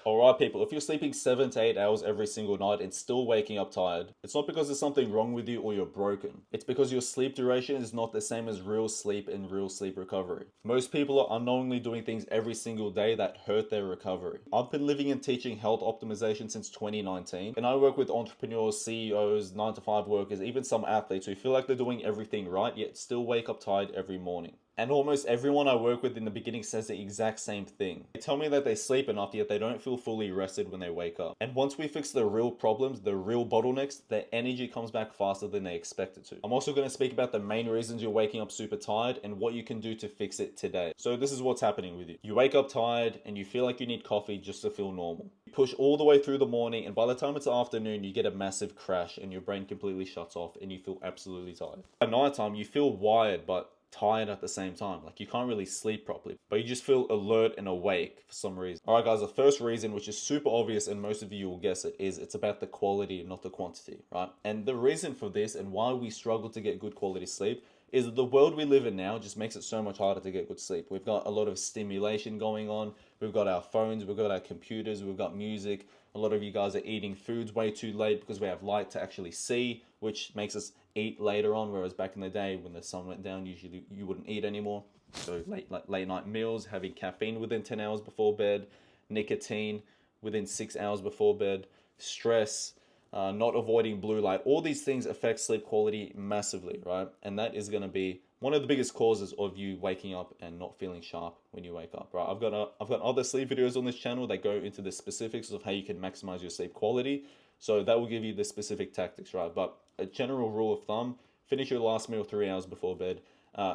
Alright people, if you're sleeping 7 to 8 hours every single night and still waking up tired, it's not because there's something wrong with you or you're broken. It's because your sleep duration is not the same as real sleep and real sleep recovery. Most people are unknowingly doing things every single day that hurt their recovery. I've been living and teaching health optimization since 2019, and I work with entrepreneurs, CEOs, 9 to 5 workers, even some athletes who feel like they're doing everything right yet still wake up tired every morning. And almost everyone I work with in the beginning says the exact same thing. They tell me that they sleep enough yet they don't feel fully rested when they wake up. And once we fix the real problems, the real bottlenecks, their energy comes back faster than they expect it to. I'm also going to speak about the main reasons you're waking up super tired and what you can do to fix it today. So this is what's happening with you. You wake up tired and you feel like you need coffee just to feel normal. You push all the way through the morning, and by the time it's afternoon, you get a massive crash and your brain completely shuts off and you feel absolutely tired. At nighttime, you feel wired but tired at the same time. Like you can't really sleep properly, but you just feel alert and awake for some reason. All right, guys, the first reason, which is super obvious and most of you will guess it, is it's about the quality, not the quantity, right? And the reason for this and why we struggle to get good quality sleep is that the world we live in now just makes it so much harder to get good sleep. We've got a lot of stimulation going on. We've got our phones, we've got our computers, we've got music. A lot of you guys are eating foods way too late because we have light to actually see, which makes us eat later on, whereas back in the day when the sun went down, usually you wouldn't eat anymore. So late night meals, having caffeine within 10 hours before bed, nicotine within 6 hours before bed, stress, not avoiding blue light. All these things affect sleep quality massively, right? And that is going to be one of the biggest causes of you waking up and not feeling sharp when you wake up, right? I've got other sleep videos on this channel that go into the specifics of how you can maximize your sleep quality. So that will give you the specific tactics, right? But a general rule of thumb, finish your last meal 3 hours before bed,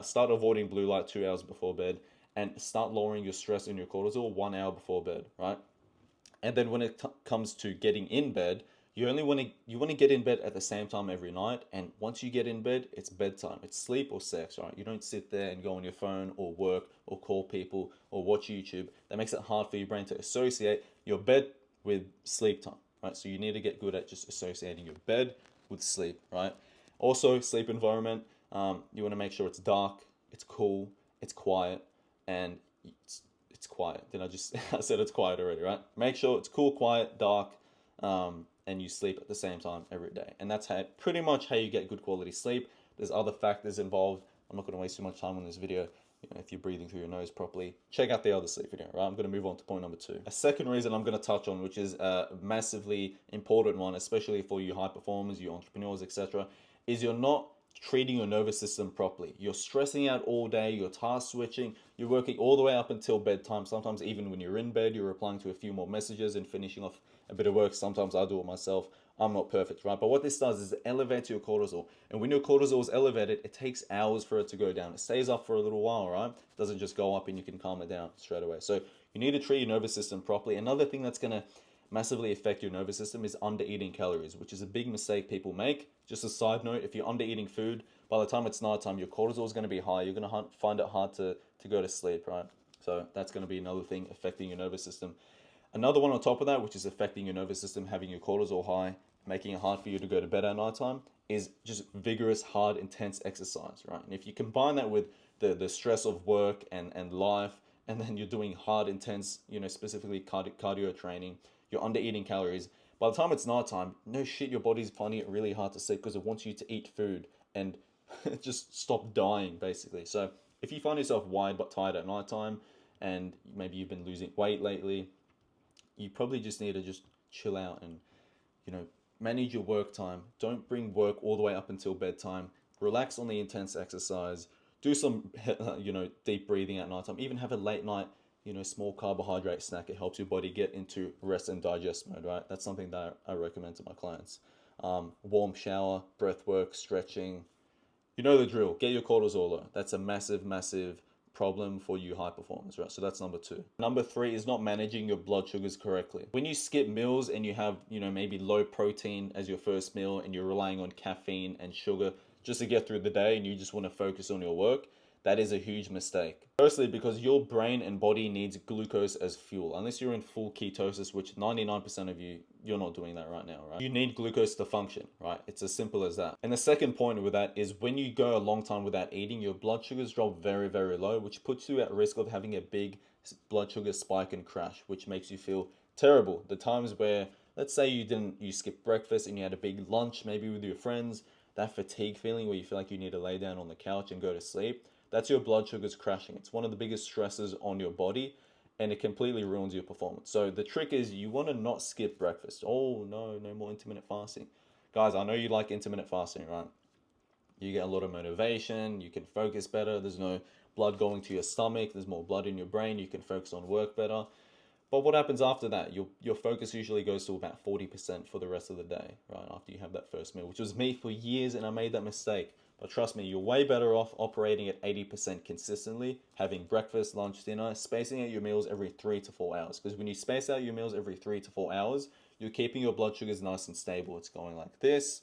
start avoiding blue light 2 hours before bed, and start lowering your stress and your cortisol 1 hour before bed, right? And then when it comes to getting in bed, you want to get in bed at the same time every night. And once you get in bed, it's bedtime. It's sleep or sex, right? You don't sit there and go on your phone or work or call people or watch YouTube. That makes it hard for your brain to associate your bed with sleep time, right? So you need to get good at just associating your bed with sleep, right? Also, sleep environment. You want to make sure it's dark, it's cool, it's quiet, and it's quiet. Then I said it's quiet already, right? Make sure it's cool, quiet, dark, and you sleep at the same time every day. And that's pretty much how you get good quality sleep. There's other factors involved. I'm not going to waste too much time on this video. If you're breathing through your nose properly, check out the other sleep video, right? I'm going to move on to point number 2. A second reason I'm going to touch on, which is a massively important one, especially for you high performers, you entrepreneurs, etc., is you're not treating your nervous system properly. You're stressing out all day, you're task switching, you're working all the way up until bedtime. Sometimes even when you're in bed, you're replying to a few more messages and finishing off a bit of work. Sometimes I do it myself. I'm not perfect, right? But what this does is it elevates your cortisol. And when your cortisol is elevated, it takes hours for it to go down. It stays up for a little while, right? It doesn't just go up and you can calm it down straight away. So you need to treat your nervous system properly. Another thing that's going to massively affect your nervous system is under eating calories, which is a big mistake people make. Just a side note, if you're under eating food, by the time it's nighttime, your cortisol is going to be high. You're going to find it hard to go to sleep, right? So that's going to be another thing affecting your nervous system. Another one on top of that, which is affecting your nervous system, having your cortisol high, making it hard for you to go to bed at nighttime, is just vigorous, hard, intense exercise, right? And if you combine that with the stress of work and life, and then you're doing hard, intense, specifically cardio training, you're under eating calories. By the time it's nighttime, no shit, your body's finding it really hard to sleep because it wants you to eat food and just stop dying, basically. So if you find yourself wired but tired at nighttime, and maybe you've been losing weight lately, you probably just need to just chill out and, manage your work time. Don't bring work all the way up until bedtime. Relax on the intense exercise. Do some, deep breathing at nighttime. Even have a late night, small carbohydrate snack. It helps your body get into rest and digest mode, right? That's something that I recommend to my clients. Warm shower, breath work, stretching. You know the drill. Get your cortisol low. That's a massive, massive problem for you high performers, right? So that's number 2. Number 3 is not managing your blood sugars correctly. When you skip meals and you have, maybe low protein as your first meal and you're relying on caffeine and sugar just to get through the day and you just want to focus on your work, that is a huge mistake. Firstly, because your brain and body needs glucose as fuel. Unless you're in full ketosis, which 99% of you're not doing that right now, right? You need glucose to function, right? It's as simple as that. And the second point with that is when you go a long time without eating, your blood sugars drop very, very low, which puts you at risk of having a big blood sugar spike and crash, which makes you feel Terrible. The times where, let's say you skipped breakfast and you had a big lunch maybe with your friends, that fatigue feeling where you feel like you need to lay down on the couch and go to sleep, that's your blood sugars crashing. It's one of the biggest stresses on your body, and it completely ruins your performance. So the trick is you want to not skip breakfast. Oh no, no more intermittent fasting. Guys, I know you like intermittent fasting, right? You get a lot of motivation, you can focus better, there's no blood going to your stomach, there's more blood in your brain, you can focus on work better. But what happens after that? Your focus usually goes to about 40% for the rest of the day, right? After you have that first meal, which was me for years, and I made that mistake. But trust me, you're way better off operating at 80% consistently, having breakfast, lunch, dinner, spacing out your meals every 3 to 4 hours. Because when you space out your meals every 3 to 4 hours, you're keeping your blood sugars nice and stable. It's going like this,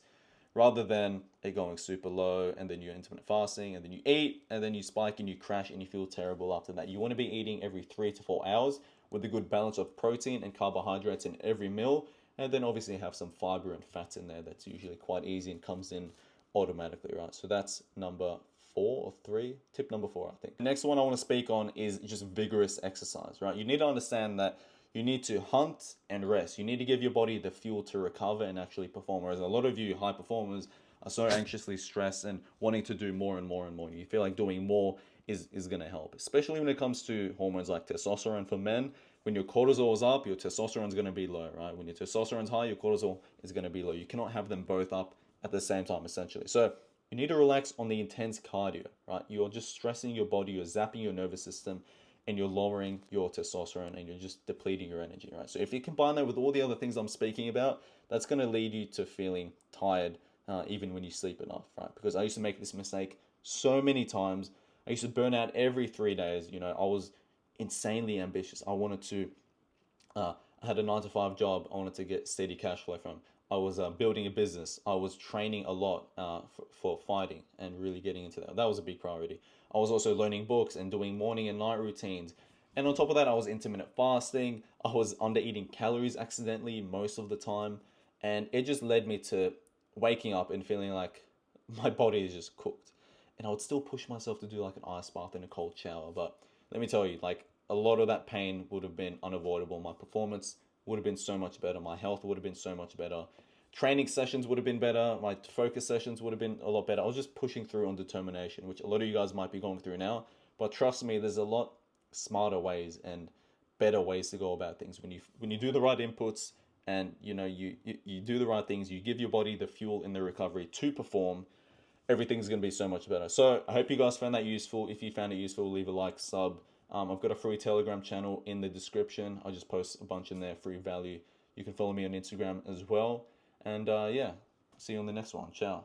rather than it going super low and then you're intermittent fasting and then you eat and then you spike and you crash and you feel terrible after that. You want to be eating every 3 to 4 hours with a good balance of protein and carbohydrates in every meal, and then obviously have some fiber and fats in there. That's usually quite easy and comes in automatically, right? So that's number 4 or 3, tip number 4, I think. The next one I want to speak on is just vigorous exercise, right? You need to understand that you need to hunt and rest. You need to give your body the fuel to recover and actually perform. Whereas a lot of you high performers are so anxiously stressed and wanting to do more and more and more. You feel like doing more is going to help, especially when it comes to hormones like testosterone for men. When your cortisol is up, your testosterone is going to be low, right? When your testosterone is high, your cortisol is going to be low. You cannot have them both up at the same time, essentially. So you need to relax on the intense cardio, right? You're just stressing your body, you're zapping your nervous system, and you're lowering your testosterone and you're just depleting your energy, right? So if you combine that with all the other things I'm speaking about, that's going to lead you to feeling tired even when you sleep enough, right? Because I used to make this mistake so many times. I used to burn out every 3 days. You know, I was insanely ambitious. I wanted to, I had a 9 to 5 job. I wanted to get steady cash flow from. I was building a business. I was training a lot for fighting and really getting into that. That was a big priority. I was also learning books and doing morning and night routines. And on top of that, I was intermittent fasting. I was under eating calories accidentally most of the time. And it just led me to waking up and feeling like my body is just cooked. And I would still push myself to do like an ice bath and a cold shower. But let me tell you, like a lot of that pain would have been unavoidable. My performance would have been so much better. My health would have been so much better. Training sessions would have been better. My focus sessions would have been a lot better. I was just pushing through on determination, which a lot of you guys might be going through now. But trust me, there's a lot smarter ways and better ways to go about things. When you do the right inputs and you do the right things, you give your body the fuel in the recovery to perform, everything's going to be so much better. So I hope you guys found that useful. If you found it useful, leave a like, sub. I've got a free Telegram channel in the description. I just post a bunch in there, free value. You can follow me on Instagram as well. And yeah, see you on the next one. Ciao.